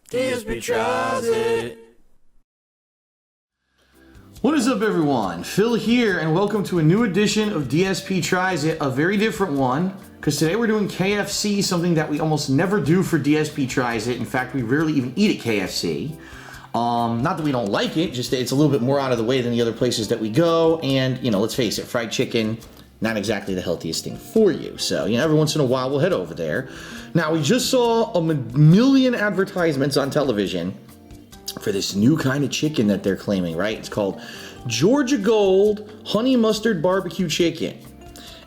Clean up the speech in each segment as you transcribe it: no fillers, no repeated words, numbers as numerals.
DSP Tries It. What is up, everyone? Phil here, and welcome to a new edition of DSP Tries It, a very different one, because today we're doing KFC, something that we almost never do for DSP Tries It. In fact, we rarely even eat at KFC. Not that we don't like it, just that it's a little bit more out of the way than the other places that we go, and, you know, let's face it, fried chicken, not exactly the healthiest thing for you. So, you know, every once in a while we'll head over there. Now, we just saw a million advertisements on television for this new kind of chicken that they're claiming, right? It's called Georgia Gold Honey Mustard Barbecue Chicken.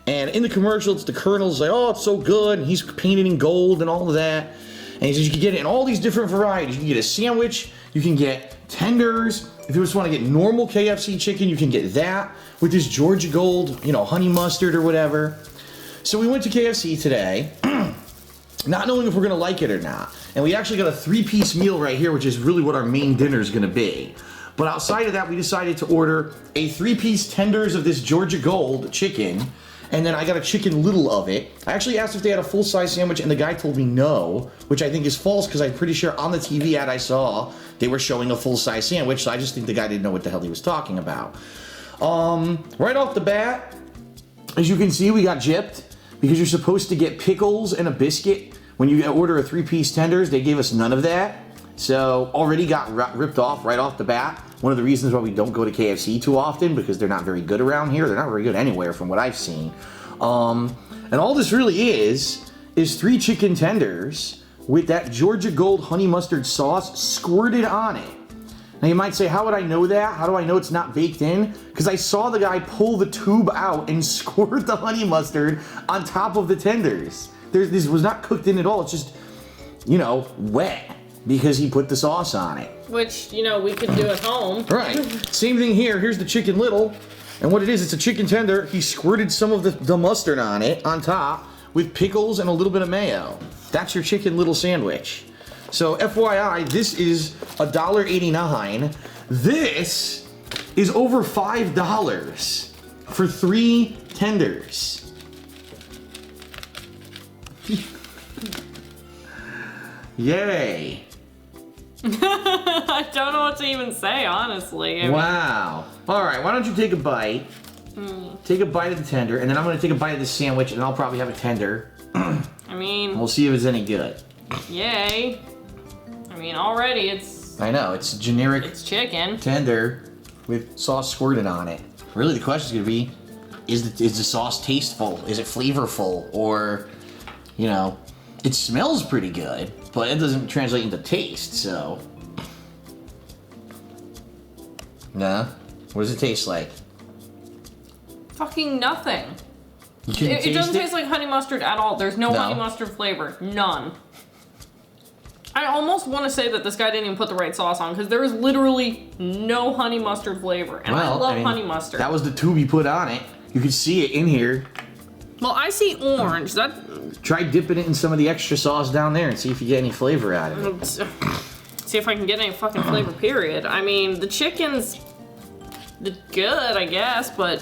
And in the commercial, it's the Colonel's like, oh, it's so good, and he's painted in gold and all of that. And he says you can get it in all these different varieties. You can get a sandwich, you can get tenders. If you just want to get normal KFC chicken, you can get that with this Georgia Gold, you know, honey mustard or whatever. So we went to KFC today, not knowing if we're gonna like it or not. And we actually got a 3-piece meal right here, which is really what our main dinner is gonna be. But outside of that, we decided to order a 3-piece tenders of this Georgia Gold chicken, and then I got a chicken little of it. I actually asked if they had a full-size sandwich, and the guy told me no, which I think is false, because I'm pretty sure on the TV ad I saw, they were showing a full-size sandwich, so I just think the guy didn't know what the hell he was talking about. Right off the bat, as you can see, we got gypped, because you're supposed to get pickles and a biscuit when you order a 3-piece tenders. They gave us none of that. So already got ripped off right off the bat. One of the reasons why we don't go to KFC too often, because they're not very good around here. They're not very good anywhere from what I've seen. And all this really is 3 chicken tenders with that Georgia Gold honey mustard sauce squirted on it. Now you might say, how would I know that? How do I know it's not baked in? Because I saw the guy pull the tube out and squirt the honey mustard on top of the tenders. This was not cooked in at all. It's just, you know, wet because he put the sauce on it. Which, you know, we could do at home. Right. Same thing here. Here's the chicken little. And what it is, it's a chicken tender. He squirted some of the mustard on it, on top, with pickles and a little bit of mayo. That's your chicken little sandwich. So FYI, this is $1.89. This is over $5 for 3 tenders. Yay. I don't know what to even say, honestly. Wow. All right, why don't you take a bite? Take a bite of the tender, and then I'm going to take a bite of the sandwich, and I'll probably have a tender. I mean... We'll see if it's any good. Yay. I mean, already it's... I know, it's generic... It's chicken. Tender with sauce squirted on it. Really, the question is going to be, is the sauce tasteful? Is it flavorful? Or, you know, it smells pretty good, but it doesn't translate into taste, so... Nah? What does it taste like? Fucking nothing. You couldn't It doesn't taste taste like honey mustard at all. There's no No. honey mustard flavor. None. I almost want to say that this guy didn't even put the right sauce on, because there is literally no honey mustard flavor. And I love honey mustard. That was the tube he put on it. You could see it in here. Well, I see orange. That... Try dipping it in some of the extra sauce down there and see if you get any flavor out of it. See if I can get any fucking flavor, period. I mean, the chicken's good, I guess, but...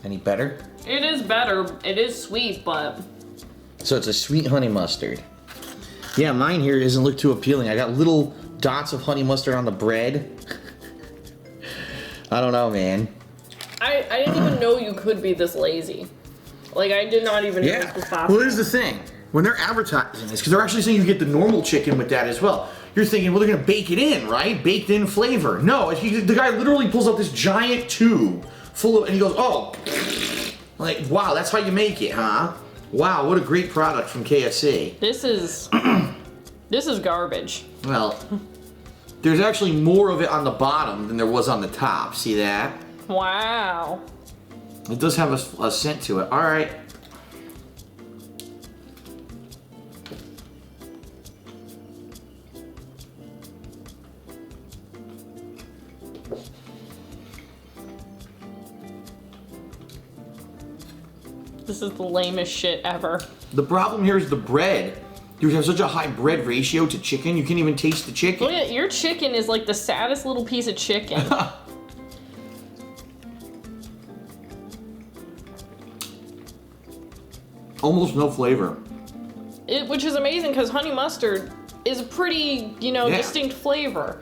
Any better? It is better. It is sweet, but... So it's a sweet honey mustard. Yeah, mine here doesn't look too appealing. I got little dots of honey mustard on the bread. I don't know, man. I didn't even know you could be this lazy. Like, I did not even know this was possible. Well, here's the thing. When they're advertising this, because they're actually saying you get the normal chicken with that as well. You're thinking, well, they're gonna bake it in, right? Baked in flavor. No, the guy literally pulls out this giant tube full of, and he goes, oh. Like, wow, that's how you make it, huh? Wow, what a great product from KFC. This is... this is garbage. Well, there's actually more of it on the bottom than there was on the top. See that? Wow. It does have a scent to it. All right. This is the lamest shit ever. The problem here is the bread. You have such a high bread ratio to chicken, you can't even taste the chicken. Look at your chicken is like the saddest little piece of chicken. Almost no flavor. Which is amazing because honey mustard is a pretty, distinct flavor.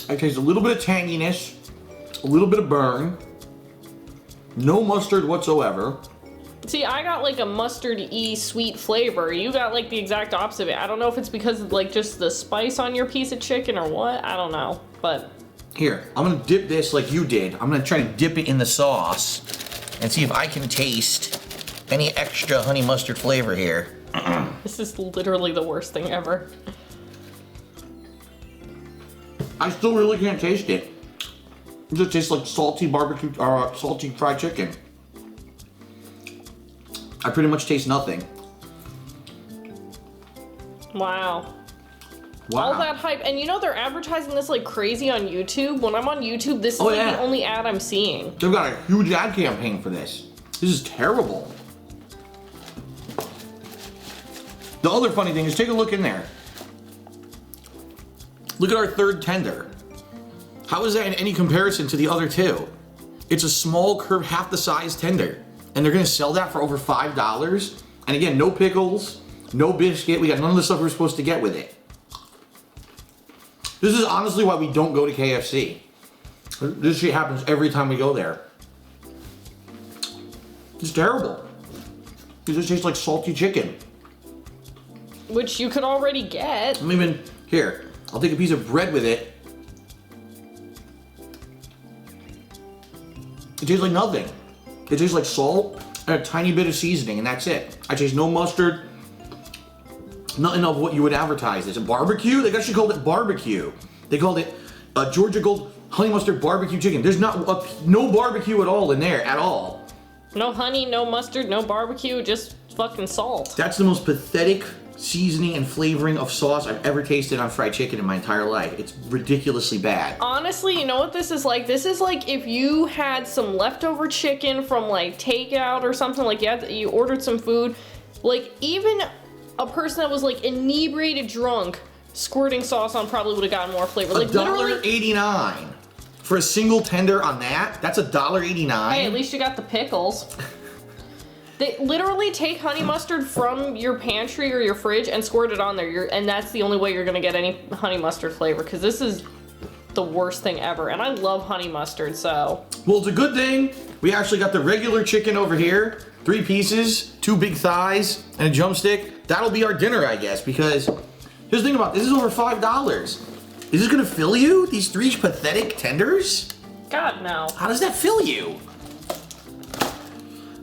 I taste a little bit of tanginess, a little bit of burn, no mustard whatsoever. See, I got like a mustardy sweet flavor. You got like the exact opposite of it. I don't know if it's because of like just the spice on your piece of chicken or what. I don't know, but. Here, I'm gonna dip this like you did. I'm gonna try to dip it in the sauce and see if I can taste any extra honey mustard flavor here. This is literally the worst thing ever. I still really can't taste it. It just tastes like salty barbecue or salty fried chicken. I pretty much taste nothing. Wow. All that hype, and they're advertising this like crazy on YouTube. When I'm on YouTube, this is the only ad I'm seeing. They've got a huge ad campaign for this. This is terrible. The other funny thing is, take a look in there. Look at our third tender. How is that in any comparison to the other two? It's a small curve, half the size tender. And they're gonna sell that for over $5. And again, no pickles, no biscuit. We got none of the stuff we're supposed to get with it. This is honestly why we don't go to KFC. This shit happens every time we go there. It's terrible. It just tastes like salty chicken. Which you could already get. Here, I'll take a piece of bread with it. It tastes like nothing. It tastes like salt and a tiny bit of seasoning, and that's it. I taste no mustard, nothing of what you would advertise. It's a barbecue? They actually called it barbecue. They called it Georgia Gold honey mustard barbecue chicken. There's no barbecue at all in there, at all. No honey, no mustard, no barbecue, just fucking salt. That's the most pathetic seasoning and flavoring of sauce I've ever tasted on fried chicken in my entire life. It's ridiculously bad. Honestly, you know what this is like? This is like if you had some leftover chicken from like takeout or something, like you ordered some food, like even a person that was like inebriated drunk squirting sauce on probably would have gotten more flavor. Like $1.89 for a single tender on that? That's $1.89? Hey, at least you got the pickles. They literally take honey mustard from your pantry or your fridge and squirt it on there. And that's the only way you're gonna get any honey mustard flavor, because this is the worst thing ever. And I love honey mustard, so. Well, it's a good thing we actually got the regular chicken over here. 3 pieces, 2 big thighs, and a drumstick. That'll be our dinner, I guess, because here's the thing about this is over $5. Is this gonna fill you? These 3 pathetic tenders? God, no. How does that fill you?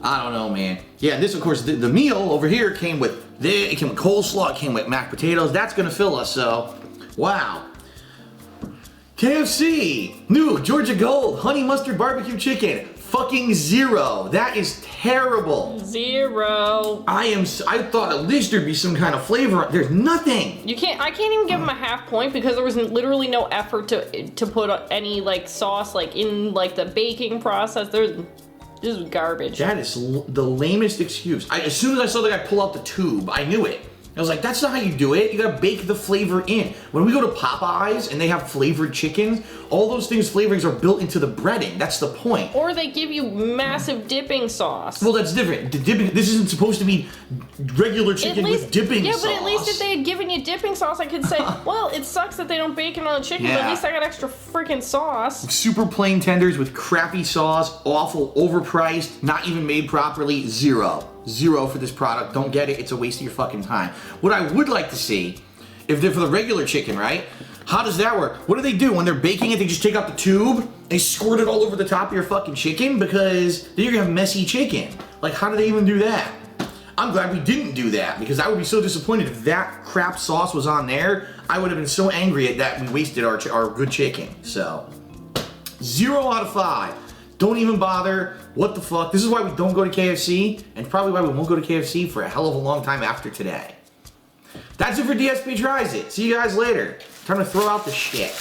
I don't know, man. Yeah, this, of course, the meal over here came with this. It came with coleslaw. It came with mashed potatoes. That's gonna fill us. So, wow. KFC, new Georgia Gold honey mustard barbecue chicken. Fucking 0. That is terrible. 0. I thought at least there'd be some kind of flavor. There's nothing. I can't even give them a half point because there was literally no effort to put any like sauce like in like the baking process. This is garbage. That is the lamest excuse. As soon as I saw the guy pull out the tube, I knew it. I was like, that's not how you do it. You gotta bake the flavor in. When we go to Popeyes and they have flavored chickens, all those things, flavorings are built into the breading. That's the point. Or they give you massive dipping sauce. Well, that's different. This isn't supposed to be regular chicken with dipping sauce. Yeah, but at least if they had given you dipping sauce, I could say, well, it sucks that they don't bake it on the chicken, but at least I got extra freaking sauce. Super plain tenders with crappy sauce, awful, overpriced, not even made properly, 0. 0 for this product. Don't get it. It's a waste of your fucking time. What I would like to see, if they're for the regular chicken, right? How does that work? What do they do when they're baking it? They just take out the tube, they squirt it all over the top of your fucking chicken, because then you're gonna have messy chicken. Like, how do they even do that? I'm glad we didn't do that, because I would be so disappointed if that crap sauce was on there. I would have been so angry at that we wasted our good chicken. So, 0 out of 5. Don't even bother. What the fuck? This is why we don't go to KFC, and probably why we won't go to KFC for a hell of a long time after today. That's it for DSP Tries It. See you guys later. Time to throw out the shit.